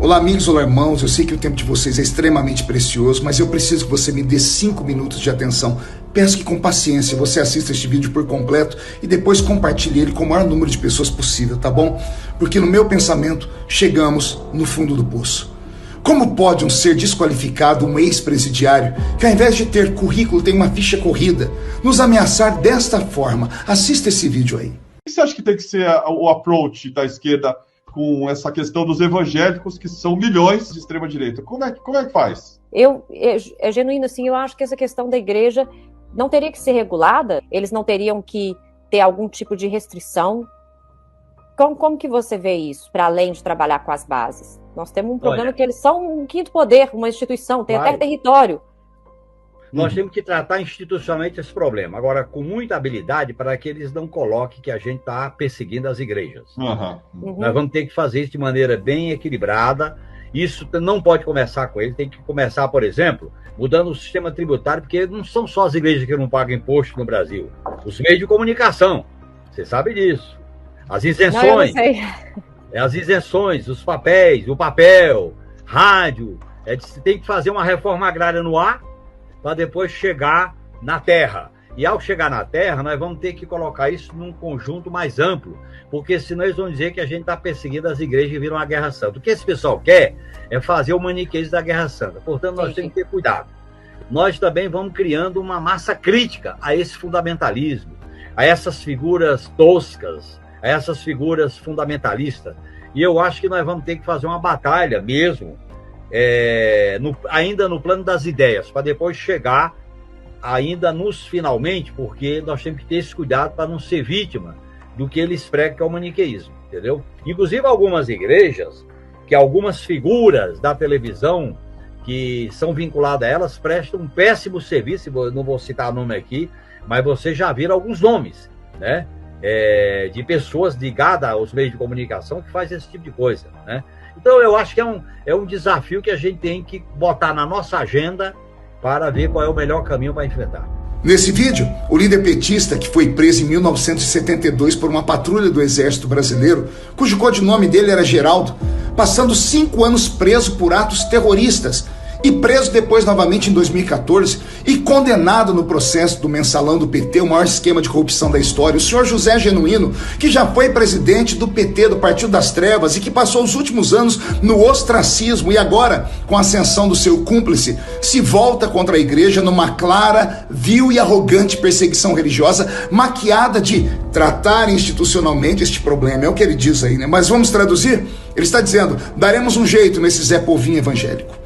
Olá, amigos, olá, irmãos. Eu sei que o tempo de vocês é extremamente precioso, mas eu preciso que você me dê 5 minutos de atenção. Peço que com paciência você assista este vídeo por completo e depois compartilhe ele com o maior número de pessoas possível, tá bom? Porque no meu pensamento, chegamos no fundo do poço. Como pode um ser desqualificado, um ex-presidiário, que ao invés de ter currículo tem uma ficha corrida, nos ameaçar desta forma? Assista esse vídeo aí. O que você acha que tem que ser o approach da esquerda com essa questão dos evangélicos, que são milhões de extrema-direita? Como é que faz? É genuíno, assim, eu acho que essa questão da igreja não teria que ser regulada, eles não teriam que ter algum tipo de restrição. Como que você vê isso, para além de trabalhar com as bases? Nós temos um problema que eles são um quinto poder, uma instituição, tem até território. Nós temos que tratar institucionalmente esse problema. Agora, com muita habilidade, para que eles não coloquem que a gente está perseguindo as igrejas. Nós vamos ter que fazer isso de maneira bem equilibrada. Isso não pode começar com eles. Tem que começar, por exemplo, mudando o sistema tributário, porque não são só as igrejas que não pagam imposto no Brasil. Os meios de comunicação, você sabe disso. As isenções. Não, eu não sei. As isenções, os papéis, o papel, rádio. Tem que fazer uma reforma agrária no ar, para depois chegar na terra. E ao chegar na terra, nós vamos ter que colocar isso num conjunto mais amplo, porque senão eles vão dizer que a gente está perseguindo as igrejas e viram uma guerra santa. O que esse pessoal quer é fazer o maniqueísmo da guerra santa. Portanto, nós temos que ter cuidado. Nós também vamos criando uma massa crítica a esse fundamentalismo, a essas figuras toscas, a essas figuras fundamentalistas. E eu acho que nós vamos ter que fazer uma batalha mesmo, ainda no plano das ideias, para depois chegar ainda nos finalmente, porque nós temos que ter esse cuidado para não ser vítima do que eles pregam, que é o maniqueísmo, entendeu? Inclusive algumas igrejas, que algumas figuras da televisão que são vinculadas a elas prestam um péssimo serviço, não vou citar nome aqui, mas vocês já viram alguns nomes, né? De pessoas ligadas aos meios de comunicação que fazem esse tipo de coisa, né? Então, eu acho que é um desafio que a gente tem que botar na nossa agenda para ver qual é o melhor caminho para enfrentar. Nesse vídeo, o líder petista que foi preso em 1972 por uma patrulha do Exército Brasileiro, cujo codinome dele era Geraldo, passando 5 anos preso por atos terroristas, e preso depois novamente em 2014 e condenado no processo do mensalão do PT, o maior esquema de corrupção da história, o senhor José Genuíno, que já foi presidente do PT, do Partido das Trevas, e que passou os últimos anos no ostracismo e agora, com a ascensão do seu cúmplice, se volta contra a igreja numa clara, vil e arrogante perseguição religiosa, maquiada de tratar institucionalmente este problema. É o que ele diz aí, né? Mas vamos traduzir? Ele está dizendo: daremos um jeito nesse Zé Povinho evangélico.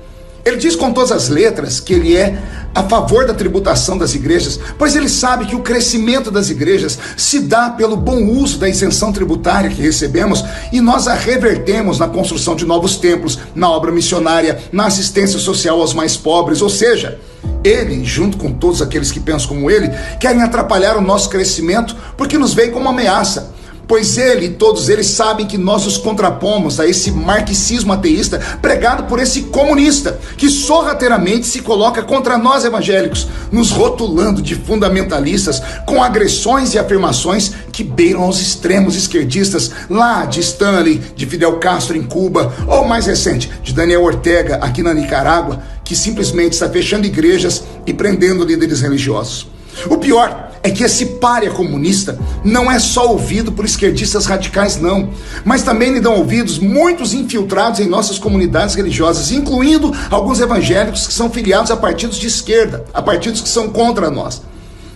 Ele diz com todas as letras que ele é a favor da tributação das igrejas, pois ele sabe que o crescimento das igrejas se dá pelo bom uso da isenção tributária que recebemos e nós a revertemos na construção de novos templos, na obra missionária, na assistência social aos mais pobres. Ou seja, ele, junto com todos aqueles que pensam como ele, querem atrapalhar o nosso crescimento porque nos veem como ameaça. Pois ele e todos eles sabem que nós os contrapomos a esse marxismo ateísta pregado por esse comunista que sorrateiramente se coloca contra nós evangélicos, nos rotulando de fundamentalistas com agressões e afirmações que beiram aos extremos esquerdistas lá de Stanley, de Fidel Castro em Cuba, ou mais recente, de Daniel Ortega aqui na Nicarágua, que simplesmente está fechando igrejas e prendendo líderes religiosos. O pior é que esse pária comunista não é só ouvido por esquerdistas radicais, não, mas também lhe dão ouvidos muitos infiltrados em nossas comunidades religiosas, incluindo alguns evangélicos que são filiados a partidos de esquerda, a partidos que são contra nós.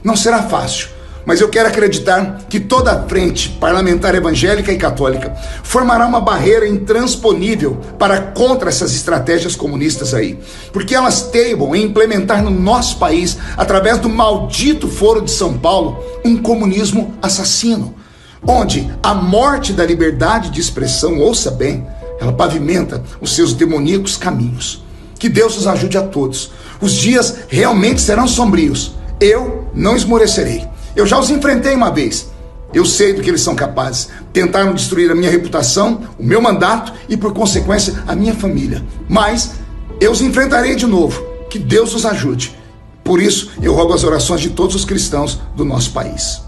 Não será fácil, mas eu quero acreditar que toda a frente parlamentar evangélica e católica formará uma barreira intransponível para contra essas estratégias comunistas aí, porque elas teimam em implementar no nosso país, através do maldito Foro de São Paulo, um comunismo assassino, onde a morte da liberdade de expressão, ouça bem, ela pavimenta os seus demoníacos caminhos. Que Deus os ajude a todos. Os dias realmente serão sombrios. Eu não esmorecerei. Eu já os enfrentei uma vez. Eu sei do que eles são capazes. Tentaram destruir a minha reputação, o meu mandato e, por consequência, a minha família. Mas eu os enfrentarei de novo. Que Deus os ajude. Por isso, eu rogo as orações de todos os cristãos do nosso país.